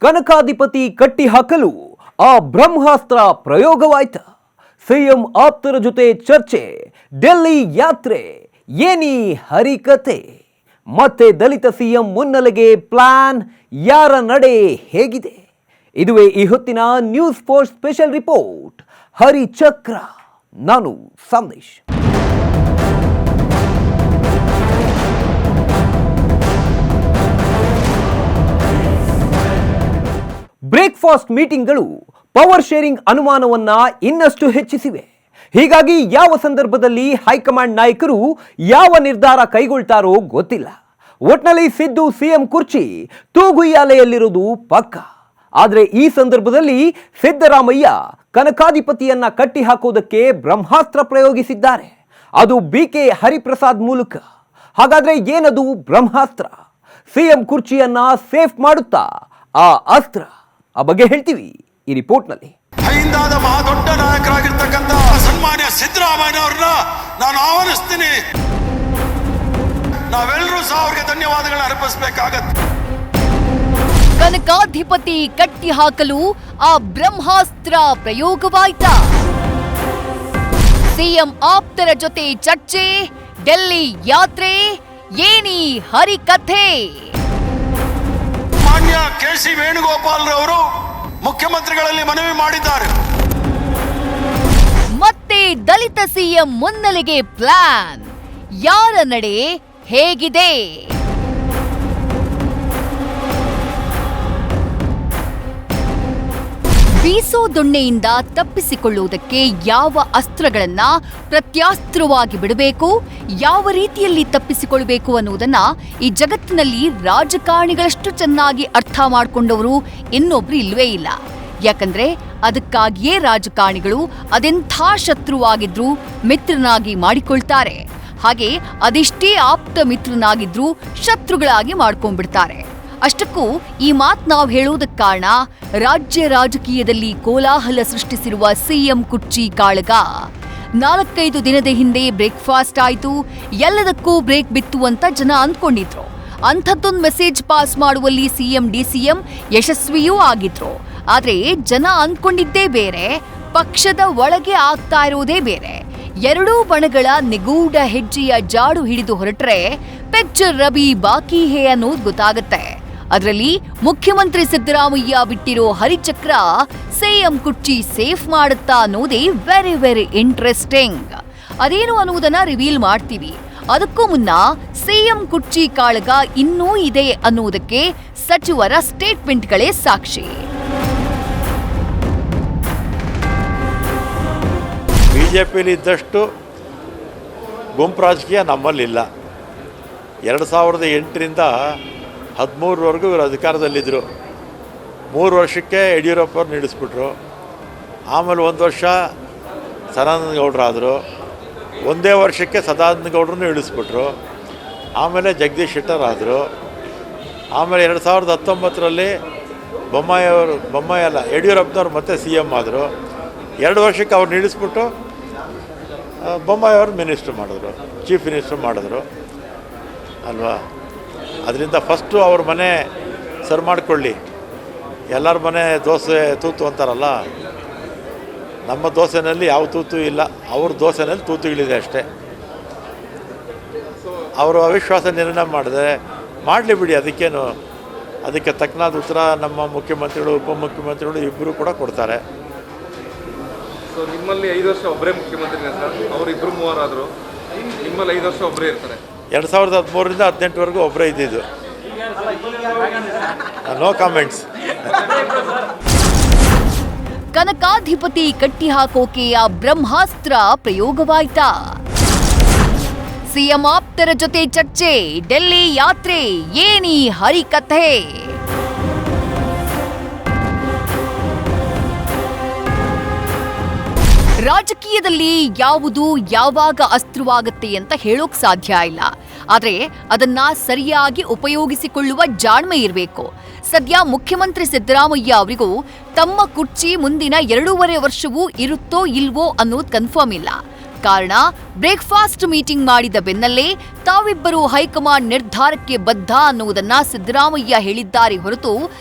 ಕನಕಾಧಿಪತಿ ಕಟ್ಟಿ ಹಾಕಲು ಆ ಬ್ರಹ್ಮಾಸ್ತ್ರ ಪ್ರಯೋಗವಾಯ್ತ. ಸಿಎಂ ಆಪ್ತರ ಜೊತೆ ಚರ್ಚೆ, ಡೆಲ್ಲಿ ಯಾತ್ರೆ, ಏನಿ ಹರಿಕತೆ. ಮತ್ತೆ ದಲಿತ ಸಿಎಂ ಮುನ್ನೆಲೆಗೆ ಪ್ಲಾನ್, ಯಾರ ನಡೆ ಹೇಗಿದೆ? ಇದುವೇ ಈ ಹೊತ್ತಿನ ನ್ಯೂಸ್ ಫೋರ್ಸ್ ಸ್ಪೆಷಲ್ ರಿಪೋರ್ಟ್ ಹರಿಚಕ್ರ. ನಾನು ಸಂದೇಶ್. ಬ್ರೇಕ್ಫಾಸ್ಟ್ ಮೀಟಿಂಗ್ಗಳು ಪವರ್ ಶೇರಿಂಗ್ ಅನುಮಾನವನ್ನ ಇನ್ನಷ್ಟು ಹೆಚ್ಚಿಸಿವೆ. ಹೀಗಾಗಿ ಯಾವ ಸಂದರ್ಭದಲ್ಲಿ ಹೈಕಮಾಂಡ್ ನಾಯಕರು ಯಾವ ನಿರ್ಧಾರ ಕೈಗೊಳ್ತಾರೋ ಗೊತ್ತಿಲ್ಲ. ಒಟ್ನಲ್ಲಿ ಸಿದ್ದು ಸಿಎಂ ಕುರ್ಚಿ ತೂಗುಯ್ಯಾಲೆಯಲ್ಲಿರುವುದು ಪಕ್ಕ. ಆದರೆ ಈ ಸಂದರ್ಭದಲ್ಲಿ ಸಿದ್ದರಾಮಯ್ಯ ಕನಕಾಧಿಪತಿಯನ್ನ ಕಟ್ಟಿ ಹಾಕೋದಕ್ಕೆ ಬ್ರಹ್ಮಾಸ್ತ್ರ ಪ್ರಯೋಗಿಸಿದ್ದಾರೆ. ಅದು ಬಿಕೆ ಹರಿಪ್ರಸಾದ್ ಮೂಲಕ. ಹಾಗಾದ್ರೆ ಏನದು ಬ್ರಹ್ಮಾಸ್ತ್ರ? ಸಿಎಂ ಕುರ್ಚಿಯನ್ನ ಸೇಫ್ ಮಾಡುತ್ತಾ ಆ ಅಸ್ತ್ರ? ಆ ಬಗ್ಗೆ ಹೇಳ್ತೀವಿ ಈ ರಿಪೋರ್ಟ್ನಲ್ಲಿ. ಹಿಂದಾದ ಮಹಾದೊಡ್ಡ ನಾಯಕರಾಗಿರ್ತಕ್ಕಂಥ ಸನ್ಮಾನ್ಯ ಸಿದ್ದರಾಮಯ್ಯ ಅವ್ರನ್ನ ನಾನು ಆಹ್ವಾನಿಸ್ತೀನಿ. ನಾವೆಲ್ಲರೂ ಸಹ ಅವರಿಗೆ ಧನ್ಯವಾದಗಳನ್ನ ಅರ್ಪಿಸಬೇಕಾಗತ್ತೆ. ಕನಕಾಧಿಪತಿ ಕಟ್ಟಿ ಹಾಕಲು ಆ ಬ್ರಹ್ಮಾಸ್ತ್ರ ಪ್ರಯೋಗವಾಯ್ತಾ? ಸಿಎಂ ಆಪ್ತರ ಜೊತೆ ಚರ್ಚೆ, ಡೆಲ್ಲಿ ಯಾತ್ರೆ, ಏನಿ ಹರಿಕಥೆ. ಮಾನ್ಯ ಕೆ.ಸಿ. ವೇಣುಗೋಪಾಲ್ ರವರು ಮುಖ್ಯಮಂತ್ರಿಗಳಲ್ಲಿ ಮನವಿ ಮಾಡಿದ್ದಾರೆ. ಮತ್ತೆ ದಲಿತ ಸಿಎಂ ಮುನ್ನೆಲೆಗೆ ಪ್ಲಾನ್, ಯಾರ ನಡೆ ಹೇಗಿದೆ? ಬೀಸೋ ದೊಣ್ಣೆಯಿಂದ ತಪ್ಪಿಸಿಕೊಳ್ಳುವುದಕ್ಕೆ ಯಾವ ಅಸ್ತ್ರಗಳನ್ನ ಪ್ರತ್ಯಾಸ್ತ್ರವಾಗಿ ಬಿಡಬೇಕು, ಯಾವ ರೀತಿಯಲ್ಲಿ ತಪ್ಪಿಸಿಕೊಳ್ಳಬೇಕು ಅನ್ನುವುದನ್ನ ಈ ಜಗತ್ತಿನಲ್ಲಿ ರಾಜಕಾರಣಿಗಳಷ್ಟು ಚೆನ್ನಾಗಿ ಅರ್ಥ ಮಾಡಿಕೊಂಡವರು ಇನ್ನೊಬ್ರು ಇಲ್ವೇ ಇಲ್ಲ. ಯಾಕಂದ್ರೆ ಅದಕ್ಕಾಗಿಯೇ ರಾಜಕಾರಣಿಗಳು ಅದೆಂಥ ಶತ್ರುವಾಗಿದ್ರೂ ಮಿತ್ರನಾಗಿ ಮಾಡಿಕೊಳ್ತಾರೆ. ಹಾಗೆ ಅದೆಷ್ಟೇ ಆಪ್ತ ಮಿತ್ರನಾಗಿದ್ರೂ ಶತ್ರುಗಳಾಗಿ ಮಾಡ್ಕೊಂಡ್ಬಿಡ್ತಾರೆ. ಅಷ್ಟಕ್ಕೂ ಈ ಮಾತು ನಾವು ಹೇಳುವುದಕ್ಕೆ ಕಾರಣ, ರಾಜ್ಯ ರಾಜಕೀಯದಲ್ಲಿ ಕೋಲಾಹಲ ಸೃಷ್ಟಿಸಿರುವ ಸಿಎಂ ಕುರ್ಚಿ ಕಾಳಗ. 4-5 ದಿನದ ಹಿಂದೆ ಬ್ರೇಕ್ಫಾಸ್ಟ್ ಆಯ್ತು, ಎಲ್ಲದಕ್ಕೂ ಬ್ರೇಕ್ ಬಿತ್ತು ಅಂತ ಜನ ಅಂದ್ಕೊಂಡಿದ್ರು. ಅಂಥದ್ದೊಂದು ಮೆಸೇಜ್ ಪಾಸ್ ಮಾಡುವಲ್ಲಿ ಸಿಎಂ ಡಿಸಿಎಂ ಯಶಸ್ವಿಯೂ ಆಗಿದ್ರು. ಆದ್ರೆ ಜನ ಅಂದ್ಕೊಂಡಿದ್ದೇ ಬೇರೆ, ಪಕ್ಷದ ಒಳಗೆ ಆಗ್ತಾ ಇರೋದೇ ಬೇರೆ. ಎರಡೂ ಬಣಗಳ ನಿಗೂಢ ಹೆಜ್ಜೆಯ ಜಾಡು ಹಿಡಿದು ಹೊರಟ್ರೆ ಪಿಕ್ಚರ್ ರವಿ ಬಾಕಿ ಹೇ ಅನ್ನೋದು ಗೊತ್ತಾಗತ್ತೆ. ಅದರಲ್ಲಿ ಮುಖ್ಯಮಂತ್ರಿ ಸಿದ್ದರಾಮಯ್ಯ ಬಿಟ್ಟಿರೋ ಹರಿಚಕ್ರ ಸಿಎಂ ಕುರ್ಚಿ ಸೇಫ್ ಮಾಡುತ್ತಾ ಅನ್ನೋದೇ ವೆರಿ ವೆರಿ ಇಂಟ್ರೆಸ್ಟಿಂಗ್. ಅದೇನು ಅನ್ನುವುದನ್ನ ರಿವೀಲ್ ಮಾಡ್ತೀವಿ. ಅದಕ್ಕೂ ಮುನ್ನ ಸಿಎಂ ಕುರ್ಚಿ ಕಾಳಗ ಇನ್ನೂ ಇದೆ ಅನ್ನುವುದಕ್ಕೆ ಸಚಿವರ ಸ್ಟೇಟ್ಮೆಂಟ್ಗಳೇ ಸಾಕ್ಷಿ. ಬಿಜೆಪಿಯಲ್ಲಿ ಇದ್ದಷ್ಟು ಗುಂಪು ರಾಜಕೀಯ ನಮ್ಮಲ್ಲಿಲ್ಲ. 2008ರಿಂದ 2013ವರೆಗೂ ಇವರು ಅಧಿಕಾರದಲ್ಲಿದ್ದರು. 3 ವರ್ಷಕ್ಕೆ ಯಡಿಯೂರಪ್ಪವ್ರು ನಿಲ್ಲಿಸ್ಬಿಟ್ರು. ಆಮೇಲೆ 1 ವರ್ಷ ಸದಾನಂದ ಗೌಡರಾದರು. 1 ವರ್ಷಕ್ಕೆ ಸದಾನಂದ ಗೌಡ್ರನ್ನೂ ಇಳಿಸ್ಬಿಟ್ರು. ಆಮೇಲೆ ಜಗದೀಶ್ ಶೆಟ್ಟರ್ ಆದರು. ಆಮೇಲೆ 2019ರಲ್ಲಿ ಬೊಮ್ಮಾಯಿ ಅಲ್ಲ, ಯಡಿಯೂರಪ್ಪನವ್ರು ಮತ್ತೆ ಸಿ ಎಮ್ ಆದರು. 2 ವರ್ಷಕ್ಕೆ ಅವ್ರು ನಿಲ್ಲಿಸ್ಬಿಟ್ಟು ಬೊಮ್ಮಾಯಿ ಅವರು ಮಿನಿಸ್ಟ್ರ್ ಮಾಡಿದ್ರು, ಚೀಫ್ ಮಿನಿಸ್ಟ್ರ್ ಮಾಡಿದ್ರು ಅಲ್ವಾ. ಅದರಿಂದ ಫಸ್ಟು ಅವ್ರ ಮನೆ ಸರ್ ಮಾಡಿಕೊಳ್ಳಿ. ಎಲ್ಲರ ಮನೆ ದೋಸೆ ತೂತು ಅಂತಾರಲ್ಲ, ನಮ್ಮ ದೋಸೆನಲ್ಲಿ ಯಾವ ತೂತು ಇಲ್ಲ, ಅವ್ರ ದೋಸೆನಲ್ಲಿ ತೂತುಗಳಿದೆ ಅಷ್ಟೇ. ಅವರು ಅವಿಶ್ವಾಸ ನಿರ್ಣಯ ಮಾಡಿದೆ, ಮಾಡಲಿ ಬಿಡಿ, ಅದಕ್ಕೇನು, ಅದಕ್ಕೆ ತಕ್ಕನಾದ ಉತ್ತರ ನಮ್ಮ ಮುಖ್ಯಮಂತ್ರಿಗಳು ಉಪಮುಖ್ಯಮಂತ್ರಿಗಳು ಇಬ್ಬರು ಕೂಡ ಕೊಡ್ತಾರೆ. ಸೊ ನಿಮ್ಮಲ್ಲಿ 5 ವರ್ಷ ಒಬ್ಬರೇ ಮುಖ್ಯಮಂತ್ರಿನೇ ಸರ್, ಅವರು 2-3 ಆದರು, ನಿಮ್ಮಲ್ಲಿ 5 ವರ್ಷ ಒಬ್ಬರೇ ಇರ್ತಾರೆ. 2013ರಿಂದ 2018ವರೆಗೂ ಒಬ್ಬರೇ ಇದ್ದಿದ್ದು. No comments. ಕನಕಾಧಿಪತಿ ಕಟ್ಟಿ ಹಾಕೋಕೆ ಆ ಬ್ರಹ್ಮಾಸ್ತ್ರ ಪ್ರಯೋಗವಾಯ್ತಾ? ಸಿಎಂ ಆಪ್ತರ ಜೊತೆ ಚರ್ಚೆ, ಡೆಲ್ಲಿ ಯಾತ್ರೆ, ಏನಿ ಹರಿಕಥೆ. ರಾಜಕೀಯದಲ್ಲಿ ಯಾವುದು ಯಾವಾಗ ಅಸ್ತ್ರವಾಗುತ್ತೆ ಅಂತ ಹೇಳೋಕ್ ಸಾಧ್ಯ ಇಲ್ಲ. ಆದ್ರೆ ಅದನ್ನ ಸರಿಯಾಗಿ ಉಪಯೋಗಿಸಿಕೊಳ್ಳುವ ಜಾಣ್ಮೆ ಇರಬೇಕು. ಸದ್ಯ ಮುಖ್ಯಮಂತ್ರಿ ಸಿದ್ದರಾಮಯ್ಯ ಅವರಿಗೂ ತಮ್ಮ ಕುರ್ಚಿ ಮುಂದಿನ 2.5 ವರ್ಷವೂ ಇರುತ್ತೋ ಇಲ್ವೋ ಅನ್ನೋದು ಕನ್ಫರ್ಮ್ ಇಲ್ಲ. ಕಾರಣ ಬ್ರೇಕ್ಫಾಸ್ಟ್ ಮೀಟಿಂಗ್ ಮಾಡಿದ ಬೆನ್ನಲ್ಲೇ ತಾವಿಬ್ಬರು ಹೈಕಮಾಂಡ್ ನಿರ್ಧಾರಕ್ಕೆ ಬದ್ಧ ಅನ್ನುವುದನ್ನ ಸಿದ್ದರಾಮಯ್ಯ ಹೇಳಿದ್ದಾರೆ ಹೊರತು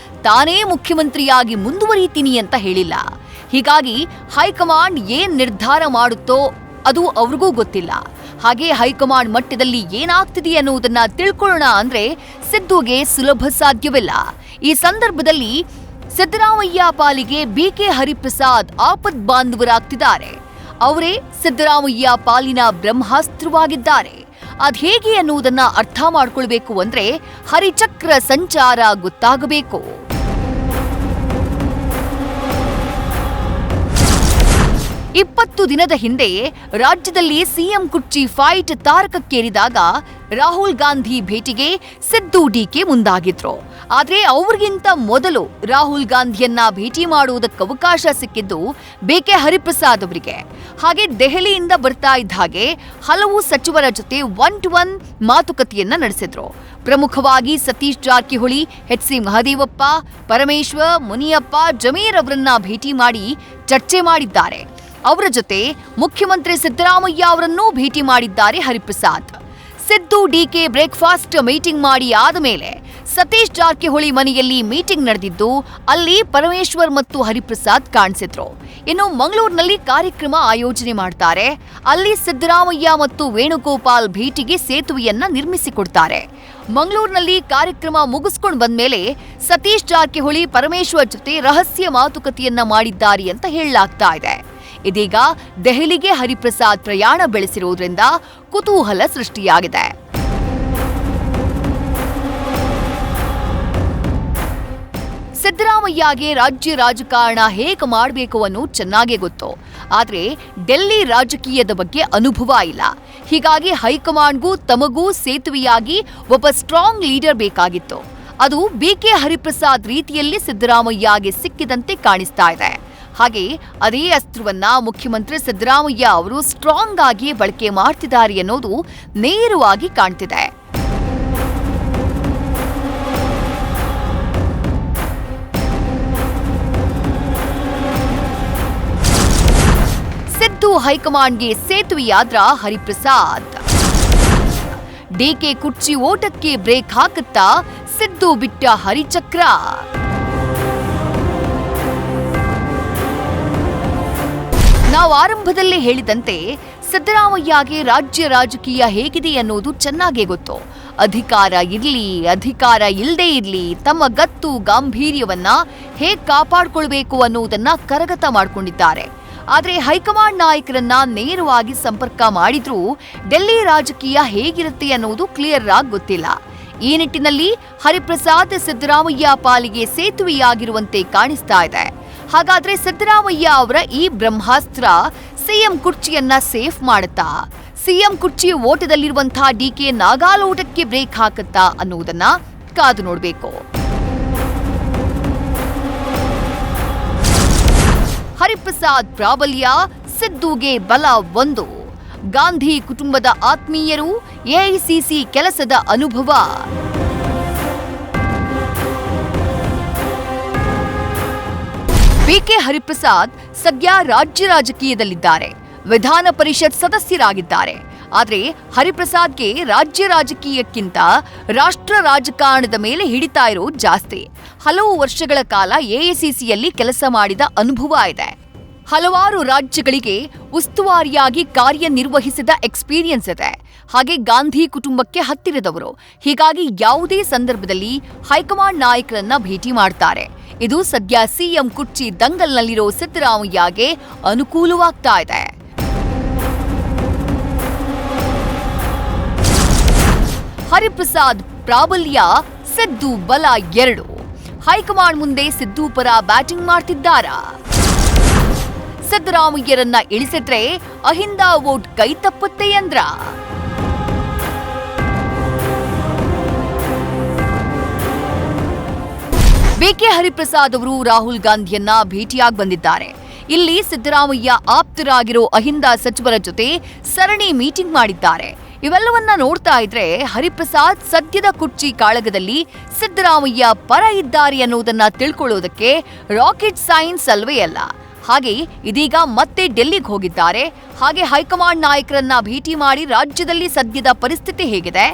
ತಾನೇ ಮುಖ್ಯಮಂತ್ರಿಯಾಗಿ ಮುಂದುವರಿತೀನಿ ಅಂತ ಹೇಳಿಲ್ಲ. ಹೀಗಾಗಿ ಹೈಕಮಾಂಡ್ ಏನ್ ನಿರ್ಧಾರ ಮಾಡುತ್ತೋ ಅದು ಅವ್ರಿಗೂ ಗೊತ್ತಿಲ್ಲ. ಹಾಗೆ ಹೈಕಮಾಂಡ್ ಮಟ್ಟದಲ್ಲಿ ಏನಾಗ್ತಿದೆ ಅನ್ನುವುದನ್ನ ತಿಳ್ಕೊಳ್ಳೋಣ ಅಂದ್ರೆ ಸಿದ್ದುಗೆ ಸುಲಭ ಸಾಧ್ಯವಿಲ್ಲ. ಈ ಸಂದರ್ಭದಲ್ಲಿ ಸಿದ್ದರಾಮಯ್ಯ ಪಾಲಿಗೆ ಬಿಕೆ ಹರಿಪ್ರಸಾದ್ ಆಪದ್ ಬಾಂಧವರಾಗ್ತಿದ್ದಾರೆ. ಅವರೇ ಸಿದ್ದರಾಮಯ್ಯ ಪಾಲಿನ ಬ್ರಹ್ಮಾಸ್ತ್ರವಾಗಿದ್ದಾರೆ. ಅದ್ಹೇಗೆ ಅನ್ನುವುದನ್ನ ಅರ್ಥ ಮಾಡ್ಕೊಳ್ಬೇಕು ಅಂದ್ರೆ ಹರಿಚಕ್ರ ಸಂಚಾರ ಗೊತ್ತಾಗಬೇಕು. ಇಪ್ಪತ್ತು ದಿನದ ಹಿಂದೆ ರಾಜ್ಯದಲ್ಲಿ ಸಿಎಂ ಕುರ್ಚಿ ಫೈಟ್ ತಾರಕಕ್ಕೇರಿದಾಗ ರಾಹುಲ್ ಗಾಂಧಿ ಭೇಟಿಗೆ ಸಿದ್ದು ಡಿಕೆ ಮುಂದಾಗಿದ್ರು. ಆದ್ರೆ ಅವ್ರಿಗಿಂತ ಮೊದಲು ರಾಹುಲ್ ಗಾಂಧಿಯನ್ನ ಭೇಟಿ ಮಾಡುವುದಕ್ಕೆ ಅವಕಾಶ ಸಿಕ್ಕಿದ್ದು ಬಿಕೆ ಹರಿಪ್ರಸಾದ್ ಅವರಿಗೆ. ಹಾಗೆ ದೆಹಲಿಯಿಂದ ಬರ್ತಾ ಇದ್ದ ಹಾಗೆ ಹಲವು ಸಚಿವರ ಜೊತೆ 1-to-1 ಮಾತುಕತೆಯನ್ನ ನಡೆಸಿದ್ರು. ಪ್ರಮುಖವಾಗಿ ಸತೀಶ್ ಜಾರಕಿಹೊಳಿ, ಎಚ್.ಸಿ. ಮಹದೇವಪ್ಪ, ಪರಮೇಶ್ವರ್, ಮುನಿಯಪ್ಪ, ಜಮೀರ್ ಅವರನ್ನ ಭೇಟಿ ಮಾಡಿ ಚರ್ಚೆ ಮಾಡಿದ್ದಾರೆ. ಅವರ ಜೊತೆ ಮುಖ್ಯಮಂತ್ರಿ ಸಿದ್ದರಾಮಯ್ಯ ಅವರನ್ನೂ ಭೇಟಿ ಮಾಡಿದ್ದಾರೆ ಹರಿಪ್ರಸಾದ್. ಸಿದ್ದು ಡಿಕೆ ಬ್ರೇಕ್ಫಾಸ್ಟ್ ಮೀಟಿಂಗ್ ಮಾಡಿ ಆದ ಮೇಲೆ ಸತೀಶ್ ಜಾರಕಿಹೊಳಿ ಮನೆಯಲ್ಲಿ ಮೀಟಿಂಗ್ ನಡೆದಿದ್ದು ಅಲ್ಲಿ ಪರಮೇಶ್ವರ್ ಮತ್ತು ಹರಿಪ್ರಸಾದ್ ಕಾಣಿಸಿದ್ರು. ಇನ್ನು ಮಂಗಳೂರಿನಲ್ಲಿ ಕಾರ್ಯಕ್ರಮ ಆಯೋಜನೆ ಮಾಡ್ತಾರೆ. ಅಲ್ಲಿ ಸಿದ್ದರಾಮಯ್ಯ ಮತ್ತು ವೇಣುಗೋಪಾಲ್ ಭೇಟಿಗೆ ಸೇತುವೆಯನ್ನ ನಿರ್ಮಿಸಿಕೊಡ್ತಾರೆ. ಮಂಗಳೂರಿನಲ್ಲಿ ಕಾರ್ಯಕ್ರಮ ಮುಗಿಸ್ಕೊಂಡು ಬಂದ್ಮೇಲೆ ಸತೀಶ್ ಜಾರಕಿಹೊಳಿ ಪರಮೇಶ್ವರ್ ಜೊತೆ ರಹಸ್ಯ ಮಾತುಕತೆಯನ್ನ ಮಾಡಿದ್ದಾರೆ ಅಂತ ಹೇಳಲಾಗ್ತಾ ಇದೆ. ಇದೀಗ ದೆಹಲಿಗೆ ಹರಿಪ್ರಸಾದ್ ಪ್ರಯಾಣ ಬೆಳೆಸಿರುವುದರಿಂದ ಕುತೂಹಲ ಸೃಷ್ಟಿಯಾಗಿದೆ. ಸಿದ್ದರಾಮಯ್ಯಗೆ ರಾಜ್ಯ ರಾಜಕಾರಣ ಹೇಗೆ ಮಾಡಬೇಕು ಅನ್ನೋ ಚೆನ್ನಾಗೇ ಗೊತ್ತು. ಆದ್ರೆ ಡೆಲ್ಲಿ ರಾಜಕೀಯದ ಬಗ್ಗೆ ಅನುಭವ ಇಲ್ಲ. ಹೀಗಾಗಿ ಹೈಕಮಾಂಡ್ಗೂ ತಮಗೂ ಸೇತುವೆಯಾಗಿ ಒಬ್ಬ ಸ್ಟ್ರಾಂಗ್ ಲೀಡರ್ ಬೇಕಾಗಿತ್ತು. ಅದು ಬಿಕೆ ಹರಿಪ್ರಸಾದ್ ರೀತಿಯಲ್ಲಿ ಸಿದ್ದರಾಮಯ್ಯಗೆ ಸಿಕ್ಕಿದಂತೆ ಕಾಣಿಸ್ತಾ ಇದೆ. ಹಾಗೆ ಅದೇ ಅಸ್ತ್ರವನ್ನ ಮುಖ್ಯಮಂತ್ರಿ ಸಿದ್ದರಾಮಯ್ಯ ಅವರು ಸ್ಟ್ರಾಂಗ್ ಆಗಿ ಬಳಕೆ ಮಾಡ್ತಿದ್ದಾರೆ ಅನ್ನೋದು ನೇರವಾಗಿ ಕಾಣ್ತಿದೆ. ಸಿದ್ದು ಹೈಕಮಾಂಡ್ಗೆ ಸೇತುವೆಯಾದ್ರ ಹರಿಪ್ರಸಾದ್. ಡಿಕೆ ಕುರ್ಚಿ ಓಟಕ್ಕೆ ಬ್ರೇಕ್ ಹಾಕುತ್ತಾ ಸಿದ್ದು ಬಿಟ್ಟ ಹರಿಚಕ್ರ. ನಾವು ಆರಂಭದಲ್ಲೇ ಹೇಳಿದಂತೆ ಸಿದ್ದರಾಮಯ್ಯಗೆ ರಾಜ್ಯ ರಾಜಕೀಯ ಹೇಗಿದೆ ಅನ್ನೋದು ಚೆನ್ನಾಗೇ ಗೊತ್ತು. ಅಧಿಕಾರ ಇರ್ಲಿ, ಅಧಿಕಾರ ಇಲ್ಲದೇ ಇರ್ಲಿ, ತಮ್ಮ ಗತ್ತು ಗಾಂಭೀರ್ಯವನ್ನ ಹೇಗೆ ಕಾಪಾಡಿಕೊಳ್ಬೇಕು ಅನ್ನೋದನ್ನ ಕರಗತ ಮಾಡಿಕೊಂಡಿದ್ದಾರೆ. ಆದರೆ ಹೈಕಮಾಂಡ್ ನಾಯಕರನ್ನ ನೇರವಾಗಿ ಸಂಪರ್ಕ ಮಾಡಿದ್ರೂ ಡೆಲ್ಲಿ ರಾಜಕೀಯ ಹೇಗಿರುತ್ತೆ ಅನ್ನೋದು ಕ್ಲಿಯರ್ ಆಗಿ ಗೊತ್ತಿಲ್ಲ. ಈ ನಿಟ್ಟಿನಲ್ಲಿ ಹರಿಪ್ರಸಾದ್ ಸಿದ್ದರಾಮಯ್ಯ ಪಾಲಿಗೆ ಸೇತುವೆಯಾಗಿರುವಂತೆ ಕಾಣಿಸ್ತಾ ಇದೆ. ಹಾಗಾದ್ರೆ ಸಿದ್ದರಾಮಯ್ಯ ಅವರ ಈ ಬ್ರಹ್ಮಾಸ್ತ್ರ ಸಿಎಂ ಕುರ್ಚಿಯನ್ನ ಸೇಫ್ ಮಾಡುತ್ತಾ? ಸಿಎಂ ಕುರ್ಚಿ ಓಟದಲ್ಲಿರುವಂತಹ ಡಿಕೆ ನಾಗಾಲೋಟಕ್ಕೆ ಬ್ರೇಕ್ ಹಾಕುತ್ತಾ ಅನ್ನುವುದನ್ನ ಕಾದು ನೋಡಬೇಕು. ಹರಿಪ್ರಸಾದ್ ಪ್ರಾಬಲ್ಯ, ಸಿದ್ದುಗೆ ಬಲ 1. ಗಾಂಧಿ ಕುಟುಂಬದ ಆತ್ಮೀಯರು, ಎಐಸಿಸಿ ಕೆಲಸದ ಅನುಭವ. ಬಿಕೆ ಹರಿಪ್ರಸಾದ್ ಸದ್ಯ ರಾಜ್ಯ ರಾಜಕೀಯದಲ್ಲಿದ್ದಾರೆ. ವಿಧಾನ ಪರಿಷತ್ ಸದಸ್ಯರಾಗಿದ್ದಾರೆ. ಆದರೆ ಹರಿಪ್ರಸಾದ್ಗೆ ರಾಜ್ಯ ರಾಜಕೀಯಕ್ಕಿಂತ ರಾಷ್ಟ್ರ ರಾಜಕಾರಣದ ಮೇಲೆ ಹಿಡಿತಾ ಇರೋ ಜಾಸ್ತಿ. ಹಲವು ವರ್ಷಗಳ ಕಾಲ ಎಐಸಿಸಿಯಲ್ಲಿ ಕೆಲಸ ಮಾಡಿದ ಅನುಭವ ಇದೆ. ಹಲವಾರು ರಾಜ್ಯಗಳಿಗೆ ಉಸ್ತುವಾರಿಯಾಗಿ ಕಾರ್ಯನಿರ್ವಹಿಸಿದ ಎಕ್ಸ್ಪೀರಿಯನ್ಸ್ ಇದೆ. ಹಾಗೆ ಗಾಂಧಿ ಕುಟುಂಬಕ್ಕೆ ಹತ್ತಿರದವರು. ಹೀಗಾಗಿ ಯಾವುದೇ ಸಂದರ್ಭದಲ್ಲಿ ಹೈಕಮಾಂಡ್ ನಾಯಕರನ್ನ ಭೇಟಿ ಮಾಡ್ತಾರೆ. ಇದು ಸದ್ಯ ಸಿಎಂ ಕುರ್ಚಿ ದಂಗಲ್ನಲ್ಲಿರೋ ಸಿದ್ದರಾಮಯ್ಯಗೆ ಅನುಕೂಲವಾಗ್ತಾ ಇದೆ. ಹರಿಪ್ರಸಾದ್ ಪ್ರಾಬಲ್ಯ, ಸಿದ್ದು ಬಲ 2. ಹೈಕಮಾಂಡ್ ಮುಂದೆ ಸಿದ್ದು ಪರ ಬ್ಯಾಟಿಂಗ್ ಮಾಡ್ತಿದ್ದಾರಾ? ಸಿದ್ದರಾಮಯ್ಯರನ್ನ ಇಳಿಸಿದ್ರೆ ಅಹಿಂದ ವೋಟ್ ಕೈ ತಪ್ಪುತ್ತೆ ಎಂದ್ರ? ಬಿಕೆ ಹರಿಪ್ರಸಾದ್ ಅವರು ರಾಹುಲ್ ಗಾಂಧಿಯನ್ನ ಭೇಟಿಯಾಗಿ ಬಂದಿದ್ದಾರೆ. ಇಲ್ಲಿ ಸಿದ್ದರಾಮಯ್ಯ ಆಪ್ತರಾಗಿರೋ ಅಹಿಂದ ಸಚಿವರ ಜೊತೆ ಸರಣಿ ಮೀಟಿಂಗ್ ಮಾಡಿದ್ದಾರೆ. ಇವೆಲ್ಲವನ್ನ ನೋಡ್ತಾ ಇದ್ರೆ ಹರಿಪ್ರಸಾದ್ ಸದ್ಯದ ಕುರ್ಚಿ ಕಾಳಗದಲ್ಲಿ ಸಿದ್ದರಾಮಯ್ಯ ಪರ ಇದ್ದಾರೆ ಅನ್ನೋದನ್ನ ತಿಳ್ಕೊಳ್ಳೋದಕ್ಕೆ ರಾಕೆಟ್ ಸೈನ್ಸ್ ಅಲ್ವೇ ಅಲ್ಲ. ಹಾಗೆ ಇದೀಗ ಮತ್ತೆ ಡೆಲ್ಲಿಗೆ ಹೋಗಿದ್ದಾರೆ. ಹಾಗೆ ಹೈಕಮಾಂಡ್ ನಾಯಕರನ್ನ ಭೇಟಿ ಮಾಡಿ ರಾಜ್ಯದಲ್ಲಿ ಸದ್ಯದ ಪರಿಸ್ಥಿತಿ ಹೇಗಿದೆ,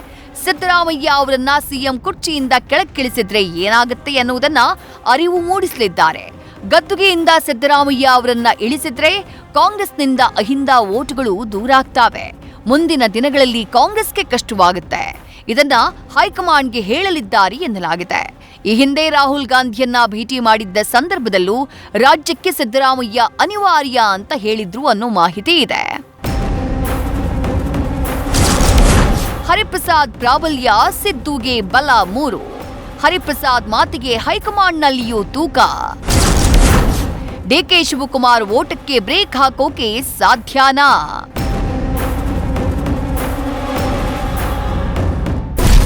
ಸಿದ್ದರಾಮಯ್ಯ ಅವರನ್ನ ಸಿಎಂ ಕುರ್ಚಿಯಿಂದ ಕೆಳಕ್ಕಿಳಿಸಿದ್ರೆ ಏನಾಗುತ್ತೆ ಎನ್ನುವುದನ್ನ ಅರಿವು ಮೂಡಿಸಲಿದ್ದಾರೆ. ಗದ್ದುಗೆಯಿಂದ ಸಿದ್ದರಾಮಯ್ಯ ಅವರನ್ನ ಇಳಿಸಿದ್ರೆ ಕಾಂಗ್ರೆಸ್ನಿಂದ ಅಹಿಂದ ವೋಟ್ಗಳು ದೂರಾಗ್ತಾವೆ. ಮುಂದಿನ ದಿನಗಳಲ್ಲಿ ಕಾಂಗ್ರೆಸ್ಗೆ ಕಷ್ಟವಾಗುತ್ತೆ. ಇದನ್ನ ಹೈಕಮಾಂಡ್ಗೆ ಹೇಳಲಿದ್ದಾರೆ ಎನ್ನಲಾಗಿದೆ. ಈ ಹಿಂದೆ ರಾಹುಲ್ ಗಾಂಧಿಯನ್ನ ಭೇಟಿ ಮಾಡಿದ್ದ ಸಂದರ್ಭದಲ್ಲೂ ರಾಜ್ಯಕ್ಕೆ ಸಿದ್ದರಾಮಯ್ಯ ಅನಿವಾರ್ಯ ಅಂತ ಹೇಳಿದ್ರು ಅನ್ನೋ ಮಾಹಿತಿ ಇದೆ. ಹರಿಪ್ರಸಾದ್ ಪ್ರಾಬಲ್ಯ, ಸಿದ್ದುಗೆ ಬಲ 3. ಹರಿಪ್ರಸಾದ್ ಮಾತಿಗೆ ಹೈಕಮಾಂಡ್ನಲ್ಲಿಯೂ ತೂಕ. ಡಿಕೆ ಶಿವಕುಮಾರ್ ಓಟಕ್ಕೆ ಬ್ರೇಕ್ ಹಾಕೋಕೆ ಸಾಧ್ಯನಾ?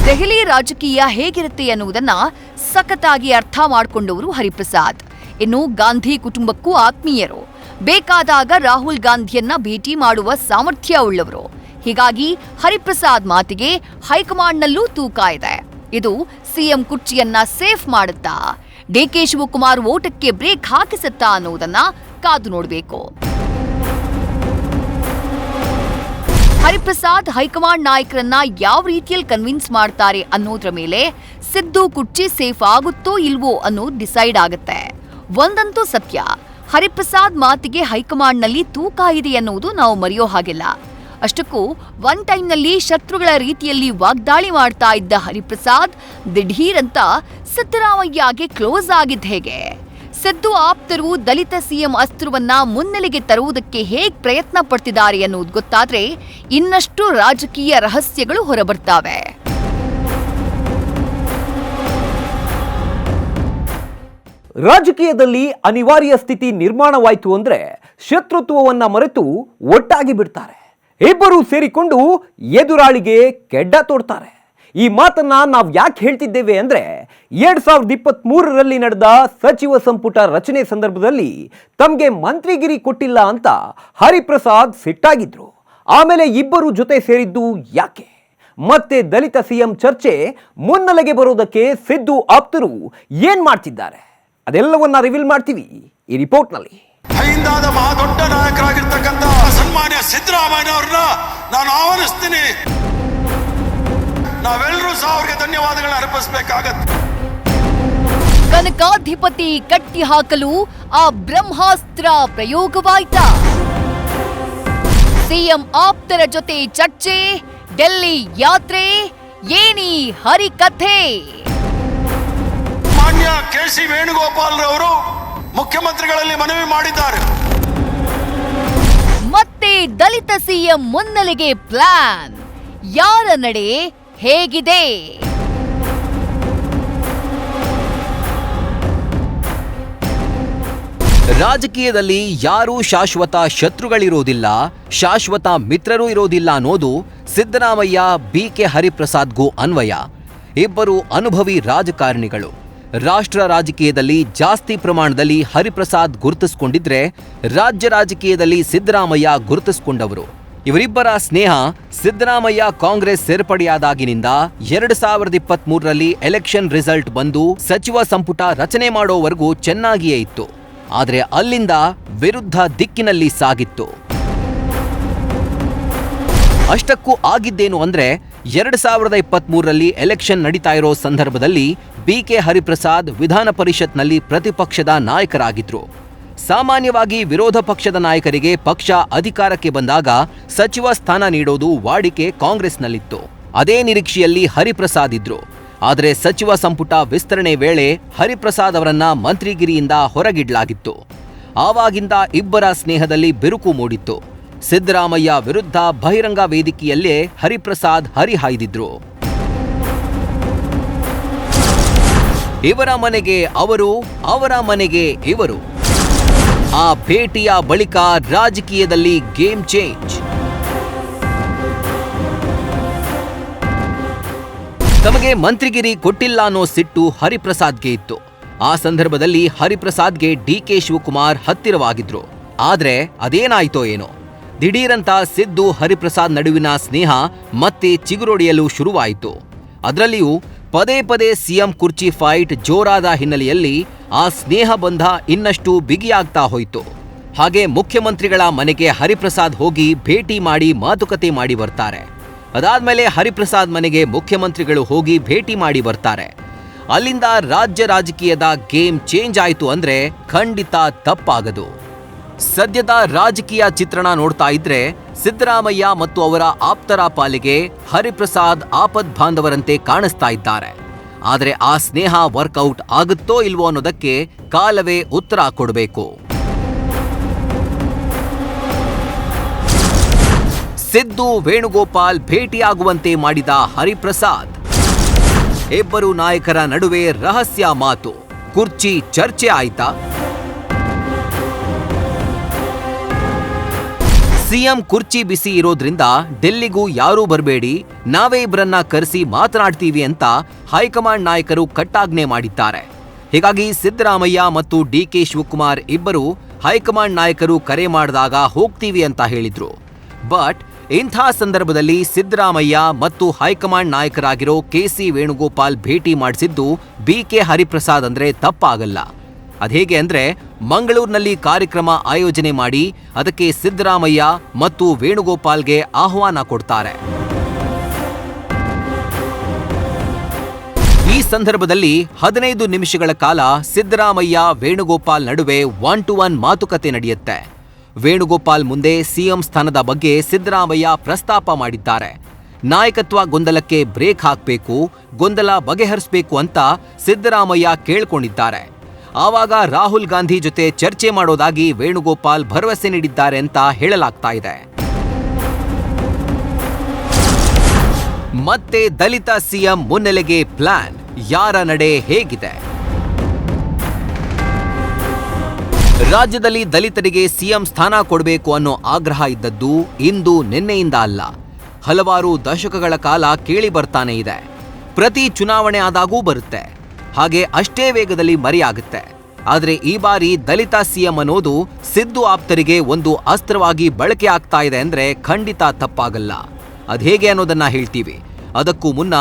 ದೆಹಲಿ ರಾಜಕೀಯ ಹೇಗಿರುತ್ತೆ ಎನ್ನುವುದನ್ನ ಸಖತ್ತಾಗಿ ಅರ್ಥ ಮಾಡಿಕೊಂಡವರು ಹರಿಪ್ರಸಾದ್. ಇನ್ನು ಗಾಂಧಿ ಕುಟುಂಬಕ್ಕೂ ಆತ್ಮೀಯರು. ಬೇಕಾದಾಗ ರಾಹುಲ್ ಗಾಂಧಿಯನ್ನ ಭೇಟಿ ಮಾಡುವ ಸಾಮರ್ಥ್ಯ ಉಳ್ಳವರು. ಹೀಗಾಗಿ ಹರಿಪ್ರಸಾದ್ ಮಾತಿಗೆ ಹೈಕಮಾಂಡ್ನಲ್ಲೂ ತೂಕ ಇದೆ. ಇದು ಸಿಎಂ ಕುರ್ಚಿಯನ್ನ ಸೇಫ್ ಮಾಡುತ್ತಾ, ಡಿಕೆ ಶಿವಕುಮಾರ್ ಓಟಕ್ಕೆ ಬ್ರೇಕ್ ಹಾಕಿಸುತ್ತಾ ಅನ್ನುವುದನ್ನ ಕಾದು ನೋಡಬೇಕು. ಹರಿಪ್ರಸಾದ್ ಹೈಕಮಾಂಡ್ ನಾಯಕರನ್ನ ಯಾವ ರೀತಿಯಲ್ಲಿ ಕನ್ವಿನ್ಸ್ ಮಾಡ್ತಾರೆ ಅನ್ನೋದ್ರ ಮೇಲೆ ಸಿದ್ದು ಕುರ್ಚಿ ಸೇಫ್ ಆಗುತ್ತೋ ಇಲ್ವೋ ಅನ್ನೋದು ಡಿಸೈಡ್ ಆಗುತ್ತೆ. ಒಂದಂತೂ ಸತ್ಯ, ಹರಿಪ್ರಸಾದ್ ಮಾತಿಗೆ ಹೈಕಮಾಂಡ್ನಲ್ಲಿ ತೂಕ ಇದೆ ಎನ್ನುವುದು ನಾವು ಮರೆಯೋ ಹಾಗಿಲ್ಲ. ಅಷ್ಟಕ್ಕೂ ಒನ್ ಟೈಮ್ನಲ್ಲಿ ಶತ್ರುಗಳ ರೀತಿಯಲ್ಲಿ ವಾಗ್ದಾಳಿ ಮಾಡ್ತಾ ಇದ್ದ ಹರಿಪ್ರಸಾದ್ ದಿಢೀರ್ ಅಂತ ಸಿದ್ದರಾಮಯ್ಯಗೆ ಕ್ಲೋಸ್ ಆಗಿದ್ದ ಹೇಗೆ? ಸಿದ್ದು ಆಪ್ತರು ದಲಿತ ಸಿಎಂ ಅಸ್ತ್ರವನ್ನ ಮುನ್ನೆಲೆಗೆ ತರುವುದಕ್ಕೆ ಹೇಗೆ ಪ್ರಯತ್ನ ಪಡ್ತಿದ್ದಾರೆ ಅನ್ನೋದು ಗೊತ್ತಾದ್ರೆ ಇನ್ನಷ್ಟು ರಾಜಕೀಯ ರಹಸ್ಯಗಳು ಹೊರಬರ್ತಾವೆ. ರಾಜಕೀಯದಲ್ಲಿ ಅನಿವಾರ್ಯ ಸ್ಥಿತಿ ನಿರ್ಮಾಣವಾಯಿತು ಅಂದ್ರೆ ಶತ್ರುತ್ವವನ್ನ ಮರೆತು ಒಟ್ಟಾಗಿ ಬಿಡ್ತಾರೆ. ಇಬ್ಬರು ಸೇರಿಕೊಂಡು ಎದುರಾಳಿಗೆ ಕೆಡ್ಡ ತೋಡ್ತಾರೆ. ಈ ಮಾತನ್ನ ನಾವು ಯಾಕೆ ಹೇಳ್ತಿದ್ದೇವೆ ಅಂದ್ರೆ 2023ರಲ್ಲಿ ನಡೆದ ಸಚಿವ ಸಂಪುಟ ರಚನೆ ಸಂದರ್ಭದಲ್ಲಿ ತಮಗೆ ಮಂತ್ರಿಗಿರಿ ಕೊಟ್ಟಿಲ್ಲ ಅಂತ ಹರಿಪ್ರಸಾದ್ ಸಿಟ್ಟಾಗಿದ್ರು. ಆಮೇಲೆ ಇಬ್ಬರು ಜೊತೆ ಸೇರಿದ್ದು ಯಾಕೆ? ಮತ್ತೆ ದಲಿತ ಸಿಎಂ ಚರ್ಚೆ ಮುನ್ನೆಲೆಗೆ ಬರೋದಕ್ಕೆ ಸಿದ್ದು ಆಪ್ತರು ಏನ್ ಮಾಡ್ತಿದ್ದಾರೆ ಅದೆಲ್ಲವನ್ನ ರಿವೀಲ್ ಮಾಡ್ತೀವಿ ಈ ರಿಪೋರ್ಟ್ನಲ್ಲಿ. ಅಹಿಂದಾದ ಮಹಾದೊಡ್ಡ ನಾಯಕರಾಗಿರ್ತಕ್ಕಂಥ ಸನ್ಮಾನ್ಯ ಸಿದ್ದರಾಮಯ್ಯ ಅವ್ರನ್ನ ನಾನು ಆಹ್ವಾನಿಸ್ತೀನಿ. ನಾವೆಲ್ಲರೂ ಸಹ ಅವ್ರಿಗೆ ಧನ್ಯವಾದಗಳನ್ನ ಅರ್ಪಿಸಬೇಕಾಗತ್ತೆ. ಕನಕಾಧಿಪತಿ ಕಟ್ಟಿ ಹಾಕಲು ಆ ಬ್ರಹ್ಮಾಸ್ತ್ರ ಪ್ರಯೋಗವಾಯ್ತಾ? ಸಿಎಂ ಆಪ್ತರ ಜೊತೆ ಚರ್ಚೆ, ಡೆಲ್ಲಿ ಯಾತ್ರೆ, ಏನಿ ಹರಿಕಥೆ? ಮಾನ್ಯ ಕೆ.ಸಿ. ವೇಣುಗೋಪಾಲ್ ರವರು ಮುಖ್ಯಮಂತ್ರಿಗಳಲ್ಲಿ ಮನವಿ ಮಾಡಿದ್ದಾರೆ. ಮತ್ತೆ ದಲಿತ ಸಿಎಂ ಮುನ್ನೆಲೆಗೆ ಪ್ಲಾನ್. ಯಾರ ನಡೆ ಹೇಗಿದೆ? ರಾಜಕೀಯದಲ್ಲಿ ಯಾರೂ ಶಾಶ್ವತ ಶತ್ರುಗಳಿರೋದಿಲ್ಲ, ಶಾಶ್ವತ ಮಿತ್ರರೂ ಇರೋದಿಲ್ಲ ಅನ್ನೋದು ಸಿದ್ದರಾಮಯ್ಯ ಬಿಕೆ ಹರಿಪ್ರಸಾದ್ಗೂ ಅನ್ವಯ. ಇಬ್ಬರು ಅನುಭವಿ ರಾಜಕಾರಣಿಗಳು. ರಾಷ್ಟ್ರ ರಾಜಕೀಯದಲ್ಲಿ ಜಾಸ್ತಿ ಪ್ರಮಾಣದಲ್ಲಿ ಹರಿಪ್ರಸಾದ್ ಗುರುತಿಸಿಕೊಂಡಿದ್ರೆ, ರಾಜ್ಯ ರಾಜಕೀಯದಲ್ಲಿ ಸಿದ್ದರಾಮಯ್ಯ ಗುರುತಿಸಿಕೊಂಡವರು. ಇವರಿಬ್ಬರ ಸ್ನೇಹ ಸಿದ್ದರಾಮಯ್ಯ ಕಾಂಗ್ರೆಸ್ ಸೇರ್ಪಡೆಯಾದಾಗಿನಿಂದ 2023ರಲ್ಲಿ ಎಲೆಕ್ಷನ್ ರಿಸಲ್ಟ್ ಬಂದು ಸಚಿವ ಸಂಪುಟ ರಚನೆ ಮಾಡೋವರೆಗೂ ಚೆನ್ನಾಗಿಯೇ ಇತ್ತು. ಆದರೆ ಅಲ್ಲಿಂದ ವಿರುದ್ಧ ದಿಕ್ಕಿನಲ್ಲಿ ಸಾಗಿತ್ತು. ಅಷ್ಟಕ್ಕೂ ಆಗಿದ್ದೇನು ಅಂದ್ರೆ 2023ರಲ್ಲಿ ಎಲೆಕ್ಷನ್ ನಡೀತಾ ಇರೋ ಸಂದರ್ಭದಲ್ಲಿ ಬಿಕೆ ಹರಿಪ್ರಸಾದ್ ವಿಧಾನ ಪರಿಷತ್ನಲ್ಲಿ ಪ್ರತಿಪಕ್ಷದ ನಾಯಕರಾಗಿದ್ರು. ಸಾಮಾನ್ಯವಾಗಿ ವಿರೋಧ ಪಕ್ಷದ ನಾಯಕರಿಗೆ ಪಕ್ಷ ಅಧಿಕಾರಕ್ಕೆ ಬಂದಾಗ ಸಚಿವ ಸ್ಥಾನ ನೀಡೋದು ವಾಡಿಕೆ ಕಾಂಗ್ರೆಸ್ನಲ್ಲಿತ್ತು. ಅದೇ ನಿರೀಕ್ಷೆಯಲ್ಲಿ ಹರಿಪ್ರಸಾದ್ ಇದ್ರು. ಆದರೆ ಸಚಿವ ಸಂಪುಟ ವಿಸ್ತರಣೆ ವೇಳೆ ಹರಿಪ್ರಸಾದ್ ಅವರನ್ನ ಮಂತ್ರಿಗಿರಿಯಿಂದ ಹೊರಗಿಡಲಾಗಿತ್ತು. ಆವಾಗಿಂದ ಇಬ್ಬರ ಸ್ನೇಹದಲ್ಲಿ ಬಿರುಕು ಮೂಡಿತ್ತು. ಸಿದ್ದರಾಮಯ್ಯ ವಿರುದ್ಧ ಬಹಿರಂಗ ವೇದಿಕೆಯಲ್ಲೇ ಹರಿಪ್ರಸಾದ್ ಹರಿಹಾಯ್ದಿದ್ರು. ಇವರ ಮನೆಗೆ ಅವರು, ಅವರ ಮನೆಗೆ ಇವರು. ಆ ಭೇಟಿಯ ಬಳಿಕ ರಾಜಕೀಯದಲ್ಲಿ ಗೇಮ್ ಚೇಂಜ್. ತಮಗೆ ಮಂತ್ರಿಗಿರಿ ಕೊಟ್ಟಿಲ್ಲ ಅನ್ನೋ ಸಿಟ್ಟು ಹರಿಪ್ರಸಾದ್ಗೆ ಇತ್ತು. ಆ ಸಂದರ್ಭದಲ್ಲಿ ಹರಿಪ್ರಸಾದ್ಗೆ ಡಿಕೆ ಶಿವಕುಮಾರ್ ಹತ್ತಿರವಾಗಿದ್ರು. ಆದ್ರೆ ಅದೇನಾಯ್ತೋ ಏನೋ, ದಿಢೀರಂತ ಸಿದ್ದು ಹರಿಪ್ರಸಾದ್ ನಡುವಿನ ಸ್ನೇಹ ಮತ್ತೆ ಚಿಗುರೊಡೆಯಲು ಶುರುವಾಯಿತು. ಅದರಲ್ಲಿಯೂ ಪದೇ ಪದೇ ಸಿಎಂ ಕುರ್ಚಿ ಫೈಟ್ ಜೋರಾದ ಹಿನ್ನೆಲೆಯಲ್ಲಿ ಆ ಸ್ನೇಹ ಬಂಧ ಇನ್ನಷ್ಟು ಬಿಗಿಯಾಗ್ತಾ ಹೋಯಿತು. ಹಾಗೆ ಮುಖ್ಯಮಂತ್ರಿಗಳ ಮನೆಗೆ ಹರಿಪ್ರಸಾದ್ ಹೋಗಿ ಭೇಟಿ ಮಾಡಿ ಮಾತುಕತೆ ಮಾಡಿ ಬರ್ತಾರೆ. ಅದಾದ್ಮೇಲೆ ಹರಿಪ್ರಸಾದ್ ಮನೆಗೆ ಮುಖ್ಯಮಂತ್ರಿಗಳು ಹೋಗಿ ಭೇಟಿ ಮಾಡಿ ಬರ್ತಾರೆ. ಅಲ್ಲಿಂದ ರಾಜ್ಯ ರಾಜಕೀಯದ ಗೇಮ್ ಚೇಂಜ್ ಆಯಿತು ಅಂದ್ರೆ ಖಂಡಿತ ತಪ್ಪಾಗದು. ಸದ್ಯದ ರಾಜಕೀಯ ಚಿತ್ರಣ ನೋಡ್ತಾ ಇದ್ರೆ ಸಿದ್ದರಾಮಯ್ಯ ಮತ್ತು ಅವರ ಆಪ್ತರ ಪಾಲಿಗೆ ಹರಿಪ್ರಸಾದ್ ಆಪದ್ ಬಾಂಧವರಂತೆ ಕಾಣಿಸ್ತಾ ಇದ್ದಾರೆ. ಆದರೆ ಆ ಸ್ನೇಹ ವರ್ಕೌಟ್ ಆಗುತ್ತೋ ಇಲ್ವೋ ಅನ್ನೋದಕ್ಕೆ ಕಾಲವೇ ಉತ್ತರ ಕೊಡಬೇಕು. ಸಿದ್ದು ವೇಣುಗೋಪಾಲ್ ಭೇಟಿಯಾಗುವಂತೆ ಮಾಡಿದ ಹರಿಪ್ರಸಾದ್. ಇಬ್ಬರು ನಾಯಕರ ನಡುವೆ ರಹಸ್ಯ ಮಾತು, ಕುರ್ಚಿ ಚರ್ಚೆ ಆಯ್ತಾ? ಸಿಎಂ ಕುರ್ಚಿ ಬಿಸಿ ಇರೋದ್ರಿಂದ ಡೆಲ್ಲಿಗೂ ಯಾರೂ ಬರಬೇಡಿ, ನಾವೇ ಇಬ್ಬರನ್ನ ಕರೆಸಿ ಮಾತನಾಡ್ತೀವಿ ಅಂತ ಹೈಕಮಾಂಡ್ ನಾಯಕರು ಕಟ್ಟಾಜ್ಞೆ ಮಾಡಿದ್ದಾರೆ. ಹೀಗಾಗಿ ಸಿದ್ದರಾಮಯ್ಯ ಮತ್ತು ಡಿಕೆ ಶಿವಕುಮಾರ್ ಇಬ್ಬರು ಹೈಕಮಾಂಡ್ ನಾಯಕರು ಕರೆ ಮಾಡಿದಾಗ ಹೋಗ್ತೀವಿ ಅಂತ ಹೇಳಿದ್ರು. ಬಟ್ ಇಂಥ ಸಂದರ್ಭದಲ್ಲಿ ಸಿದ್ದರಾಮಯ್ಯ ಮತ್ತು ಹೈಕಮಾಂಡ್ ನಾಯಕರಾಗಿರೋ ಕೆಸಿ ವೇಣುಗೋಪಾಲ್ ಭೇಟಿ ಮಾಡಿಸಿದ್ದು ಬಿಕೆ ಹರಿಪ್ರಸಾದ್ ಅಂದ್ರೆ ತಪ್ಪಾಗಲ್ಲ. ಅದೇಗೆ ಅಂದ್ರೆ ಮಂಗಳೂರಿನಲ್ಲಿ ಕಾರ್ಯಕ್ರಮ ಆಯೋಜನೆ ಮಾಡಿ ಅದಕ್ಕೆ ಸಿದ್ದರಾಮಯ್ಯ ಮತ್ತು ವೇಣುಗೋಪಾಲ್ಗೆ ಆಹ್ವಾನ ಕೊಡ್ತಾರೆ. ಈ ಸಂದರ್ಭದಲ್ಲಿ 15 ನಿಮಿಷಗಳ ಕಾಲ ಸಿದ್ದರಾಮಯ್ಯ ವೇಣುಗೋಪಾಲ್ ನಡುವೆ 1-to-1 ಮಾತುಕತೆ ನಡೆಯುತ್ತೆ. ವೇಣುಗೋಪಾಲ್ ಮುಂದೆ ಸಿಎಂ ಸ್ಥಾನದ ಬಗ್ಗೆ ಸಿದ್ದರಾಮಯ್ಯ ಪ್ರಸ್ತಾಪ ಮಾಡಿದ್ದಾರೆ. ನಾಯಕತ್ವ ಗೊಂದಲಕ್ಕೆ ಬ್ರೇಕ್ ಹಾಕಬೇಕು, ಗೊಂದಲ ಬಗೆಹರಿಸಬೇಕು ಅಂತ ಸಿದ್ದರಾಮಯ್ಯ ಕೇಳ್ಕೊಂಡಿದ್ದಾರೆ. ಆವಾಗ ರಾಹುಲ್ ಗಾಂಧಿ ಜೊತೆ ಚರ್ಚೆ ಮಾಡೋದಾಗಿ ವೇಣುಗೋಪಾಲ್ ಭರವಸೆ ನೀಡಿದ್ದಾರೆ ಅಂತ ಹೇಳಲಾಗ್ತಾ ಇದೆ. ಮತ್ತೆ ದಲಿತ ಸಿಎಂ ಮುನ್ನೆಲೆಗೆ ಪ್ಲಾನ್, ಯಾರ ನಡೆ ಹೇಗಿದೆ? ರಾಜ್ಯದಲ್ಲಿ ದಲಿತರಿಗೆ ಸಿಎಂ ಸ್ಥಾನ ಕೊಡಬೇಕು ಅನ್ನೋ ಆಗ್ರಹ ಇದ್ದದ್ದು ಇಂದು ನಿನ್ನೆಯಿಂದ ಅಲ್ಲ, ಹಲವಾರು ದಶಕಗಳ ಕಾಲ ಕೇಳಿ ಬರ್ತಾನೆ ಇದೆ. ಪ್ರತಿ ಚುನಾವಣೆ ಆದಾಗೂ ಬರುತ್ತೆ, ಹಾಗೆ ಅಷ್ಟೇ ವೇಗದಲ್ಲಿ ಮರೆಯಾಗುತ್ತೆ. ಆದರೆ ಈ ಬಾರಿ ದಲಿತ ಸಿಎಂ ಅನ್ನೋದು ಸಿದ್ದು ಆಪ್ತರಿಗೆ ಒಂದು ಅಸ್ತ್ರವಾಗಿ ಬಳಕೆ ಆಗ್ತಾ ಇದೆ ಅಂದ್ರೆ ಖಂಡಿತ ತಪ್ಪಾಗಲ್ಲ. ಅದ್ಹೇಗೆ ಅನ್ನೋದನ್ನ ಹೇಳ್ತೀವಿ. ಅದಕ್ಕೂ ಮುನ್ನ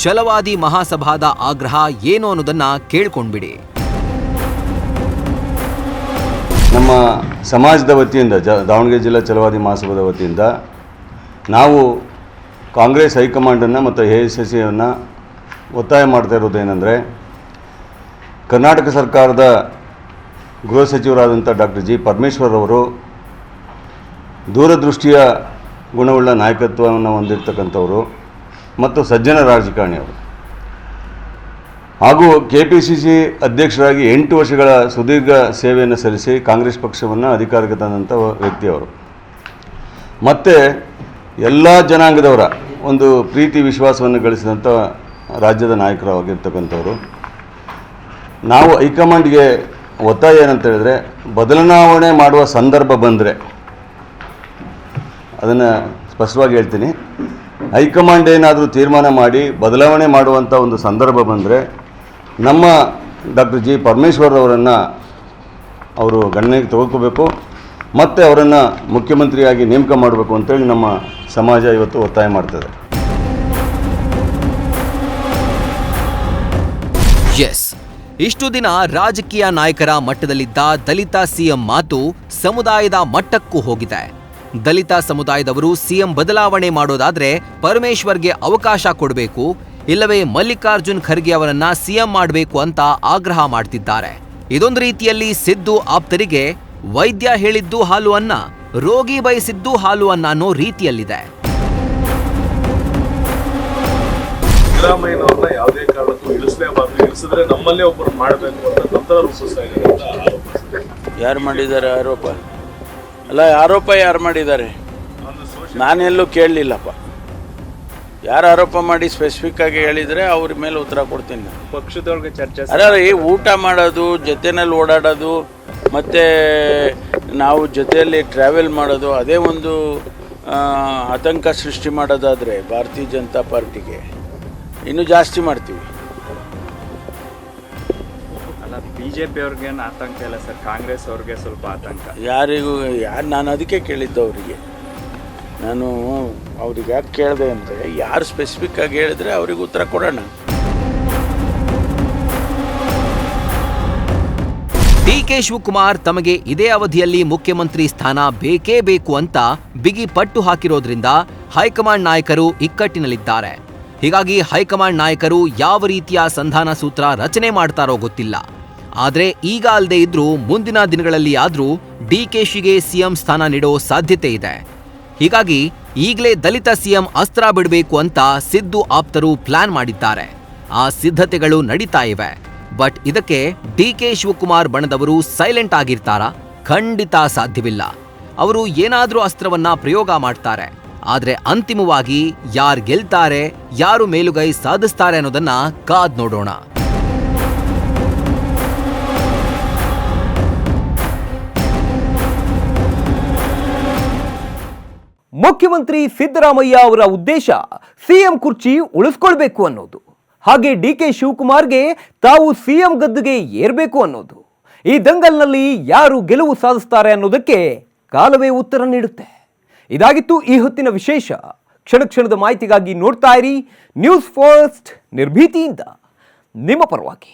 ಛಲವಾದಿ ಮಹಾಸಭಾದ ಆಗ್ರಹ ಏನು ಅನ್ನೋದನ್ನ ಕೇಳ್ಕೊಂಡ್ಬಿಡಿ. ನಮ್ಮ ಸಮಾಜದ ವತಿಯಿಂದ ದಾವಣಗೆರೆ ಜಿಲ್ಲಾ ಛಲವಾದಿ ಮಹಾಸಭಾದ ವತಿಯಿಂದ ನಾವು ಕಾಂಗ್ರೆಸ್ ಹೈಕಮಾಂಡನ್ನು ಮತ್ತು AICCಯನ್ನು ಒತ್ತಾಯ ಮಾಡ್ತಾ ಇರೋದೇನೆಂದರೆ, ಕರ್ನಾಟಕ ಸರ್ಕಾರದ ಗೃಹ ಸಚಿವರಾದಂಥ ಡಾಕ್ಟರ್ ಜಿ ಪರಮೇಶ್ವರ್ ಅವರು ದೂರದೃಷ್ಟಿಯ ಗುಣವುಳ್ಳ ನಾಯಕತ್ವವನ್ನು ಹೊಂದಿರತಕ್ಕಂಥವರು ಮತ್ತು ಸಜ್ಜನ ರಾಜಕಾರಣಿಯವರು ಹಾಗೂ KPCC ಅಧ್ಯಕ್ಷರಾಗಿ 8 ವರ್ಷಗಳ ಸುದೀರ್ಘ ಸೇವೆಯನ್ನು ಸಲ್ಲಿಸಿ ಕಾಂಗ್ರೆಸ್ ಪಕ್ಷವನ್ನು ಅಧಿಕಾರಕ್ಕೆ ತಂದಂಥ ವ್ಯಕ್ತಿಯವರು. ಮತ್ತು ಎಲ್ಲ ಜನಾಂಗದವರ ಒಂದು ಪ್ರೀತಿ ವಿಶ್ವಾಸವನ್ನು ಗಳಿಸಿದಂಥ ರಾಜ್ಯದ ನಾಯಕರಾಗಿರ್ತಕ್ಕಂಥವ್ರು. ನಾವು ಹೈಕಮಾಂಡ್ಗೆ ಒತ್ತಾಯ ಏನಂತ ಹೇಳಿದ್ರೆ, ಬದಲಾವಣೆ ಮಾಡುವ ಸಂದರ್ಭ ಬಂದರೆ, ಅದನ್ನು ಸ್ಪಷ್ಟವಾಗಿ ಹೇಳ್ತೀನಿ, ಹೈಕಮಾಂಡ್ ಏನಾದರೂ ತೀರ್ಮಾನ ಮಾಡಿ ಬದಲಾವಣೆ ಮಾಡುವಂಥ ಒಂದು ಸಂದರ್ಭ ಬಂದರೆ ನಮ್ಮ ಡಾಕ್ಟರ್ ಜಿ ಪರಮೇಶ್ವರ್ ಅವರನ್ನು ಅವರು ಗಣನೆಗೆ ತೆಗೆದುಕೋಬೇಕು ಮತ್ತು ಅವರನ್ನು ಮುಖ್ಯಮಂತ್ರಿಯಾಗಿ ನೇಮಕ ಮಾಡಬೇಕು ಅಂತೇಳಿ ನಮ್ಮ ಸಮಾಜ ಇವತ್ತು ಒತ್ತಾಯ ಮಾಡ್ತದೆ. ಎಸ್, ಇಷ್ಟು ದಿನ ರಾಜಕೀಯ ನಾಯಕರ ಮಟ್ಟದಲ್ಲಿದ್ದ ದಲಿತ ಸಿಎಂ ಮಾತು ಸಮುದಾಯದ ಮಟ್ಟಕ್ಕೂ ಹೋಗಿದೆ. ದಲಿತ ಸಮುದಾಯದವರು ಸಿಎಂ ಬದಲಾವಣೆ ಮಾಡೋದಾದ್ರೆ ಪರಮೇಶ್ವರ್ಗೆ ಅವಕಾಶ ಕೊಡಬೇಕು, ಇಲ್ಲವೇ ಮಲ್ಲಿಕಾರ್ಜುನ್ ಖರ್ಗೆ ಅವರನ್ನ ಸಿಎಂ ಮಾಡಬೇಕು ಅಂತ ಆಗ್ರಹ ಮಾಡ್ತಿದ್ದಾರೆ. ಇದೊಂದು ರೀತಿಯಲ್ಲಿ ಸಿದ್ದು ಆಪ್ತರಿಗೆ ವೈದ್ಯ ಹೇಳಿದ್ದು ಹಾಲು ಅನ್ನ, ರೋಗಿ ಬಯಸಿದ್ದು ಹಾಲು ಅನ್ನ ಅನ್ನೋ ರೀತಿಯಲ್ಲಿದೆ. ಸಿದ್ದರಾಮಯ್ಯನವ್ರನ್ನ ಯಾವುದೇ ಕಾರಣಕ್ಕೂ ಇಳಿಸಲೇಬಾರ್ದು, ಇಳಿಸಿದ್ರೆ ನಮ್ಮಲ್ಲೇ ಒಬ್ಬರು ಮಾಡಬೇಕು ಅಂತ ನಂತರ ರೂಪಿಸ್ತಾ ಇದ್ದಾರೆ ಅಂತ ಆರೋಪ. ಯಾರು ಮಾಡಿದ್ದಾರೆ ಆರೋಪ? ಅಲ್ಲ, ಆರೋಪ ಯಾರು ಮಾಡಿದ್ದಾರೆ? ನಾನೆಲ್ಲೂ ಕೇಳಲಿಲ್ಲಪ್ಪ. ಯಾರು ಆರೋಪ ಮಾಡಿ ಸ್ಪೆಸಿಫಿಕ್ ಆಗಿ ಹೇಳಿದರೆ ಅವ್ರ ಮೇಲೆ ಉತ್ತರ ಕೊಡ್ತೀನಿ. ಪಕ್ಷದೊಳಗೆ ಚರ್ಚೆ ಅಲ್ಲ, ಊಟ ಮಾಡೋದು, ಜೊತೆಯಲ್ಲಿ ಓಡಾಡೋದು, ಮತ್ತು ನಾವು ಜೊತೆಯಲ್ಲಿ ಟ್ರಾವೆಲ್ ಮಾಡೋದು, ಅದೇ ಒಂದು ಆತಂಕ ಸೃಷ್ಟಿ ಮಾಡೋದಾದರೆ ಭಾರತೀಯ ಜನತಾ ಪಾರ್ಟಿಗೆ ಇನ್ನೂ ಜಾಸ್ತಿ ಮಾಡ್ತೀವಿ. ಅಲ್ಲ, BJP ಅವ್ರಿಗೇನು ಆತಂಕ ಇಲ್ಲ ಸರ್, ಕಾಂಗ್ರೆಸ್ ಅವ್ರಿಗೆ ಸ್ವಲ್ಪ ಆತಂಕ. ನಾನು ಅದಕ್ಕೆ ಕೇಳಿದ್ದು ಅವರಿಗೆ. ನಾನು ಅವ್ರಿಗೆ ಯಾಕೆ ಕೇಳಿದೆ ಅಂದರೆ, ಯಾರು ಸ್ಪೆಸಿಫಿಕ್ ಆಗಿ ಹೇಳಿದ್ರೆ ಅವ್ರಿಗೆ ಉತ್ತರ ಕೊಡೋಣ. ಡಿ ಡಿಕೆ ಶಿವಕುಮಾರ್ ತಮಗೆ ಇದೇ ಅವಧಿಯಲ್ಲಿ ಮುಖ್ಯಮಂತ್ರಿ ಸ್ಥಾನ ಬೇಕೇ ಬೇಕು ಅಂತ ಬಿಗಿ ಪಟ್ಟು ಹಾಕಿರೋದ್ರಿಂದ ಹೈಕಮಾಂಡ್ ನಾಯಕರು ಇಕ್ಕಟ್ಟಿನಲ್ಲಿದ್ದಾರೆ. ಹೀಗಾಗಿ ಹೈಕಮಾಂಡ್ ನಾಯಕರು ಯಾವ ರೀತಿಯ ಸಂಧಾನ ಸೂತ್ರ ರಚನೆ ಮಾಡ್ತಾರೋ ಗೊತ್ತಿಲ್ಲ. ಆದ್ರೆ ಈಗ ಅಲ್ಲದೆ ಇದ್ರೂ ಮುಂದಿನ ದಿನಗಳಲ್ಲಿ ಆದ್ರೂ ಡಿಕೆಶಿಗೆ ಸಿಎಂ ಸ್ಥಾನ ನೀಡೋ ಸಾಧ್ಯತೆ ಇದೆ. ಹೀಗಾಗಿ ಈಗಲೇ ದಲಿತ ಸಿಎಂ ಅಸ್ತ್ರ ಬಿಡಬೇಕು ಅಂತ ಸಿದ್ದು ಆಪ್ತರು ಪ್ಲಾನ್ ಮಾಡಿದ್ದಾರೆ. ಆ ಸಿದ್ಧತೆಗಳು ನಡೀತಾ ಇವೆ. ಬಟ್ ಇದಕ್ಕೆ ಡಿಕೆ ಶಿವಕುಮಾರ್ ಬಣದವರು ಸೈಲೆಂಟ್ ಆಗಿರ್ತಾರಾ? ಖಂಡಿತ ಸಾಧ್ಯವಿಲ್ಲ. ಅವರು ಏನಾದ್ರೂ ಅಸ್ತ್ರವನ್ನ ಪ್ರಯೋಗ ಮಾಡ್ತಾರೆ. ಆದ್ರೆ ಅಂತಿಮವಾಗಿ ಯಾರು ಗೆಲ್ತಾರೆ, ಯಾರು ಮೇಲುಗೈ ಸಾಧಿಸ್ತಾರೆ ಅನ್ನೋದನ್ನ ಕಾದ್ ನೋಡೋಣ. ಮುಖ್ಯಮಂತ್ರಿ ಸಿದ್ದರಾಮಯ್ಯ ಅವರ ಉದ್ದೇಶ ಸಿಎಂ ಕುರ್ಚಿ ಉಳಿಸ್ಕೊಳ್ಬೇಕು ಅನ್ನೋದು. ಹಾಗೆ ಡಿಕೆ ಶಿವಕುಮಾರ್ಗೆ ತಾವು ಸಿಎಂ ಗದ್ದುಗೆ ಏರ್ಬೇಕು ಅನ್ನೋದು. ಈ ದಂಗಲ್ನಲ್ಲಿ ಯಾರು ಗೆಲುವು ಸಾಧಿಸ್ತಾರೆ ಅನ್ನೋದಕ್ಕೆ ಕಾಲವೇ ಉತ್ತರ ನೀಡುತ್ತೆ. ಇದಾಗಿತ್ತು ಈ ಹೊತ್ತಿನ ವಿಶೇಷ. ಕ್ಷಣ ಕ್ಷಣದ ಮಾಹಿತಿಗಾಗಿ ನೋಡ್ತಾ ಇರಿ ನ್ಯೂಸ್ ಫಸ್ಟ್, ನಿರ್ಭೀತಿಯಿಂದ ನಿಮ್ಮ ಪರವಾಗಿ.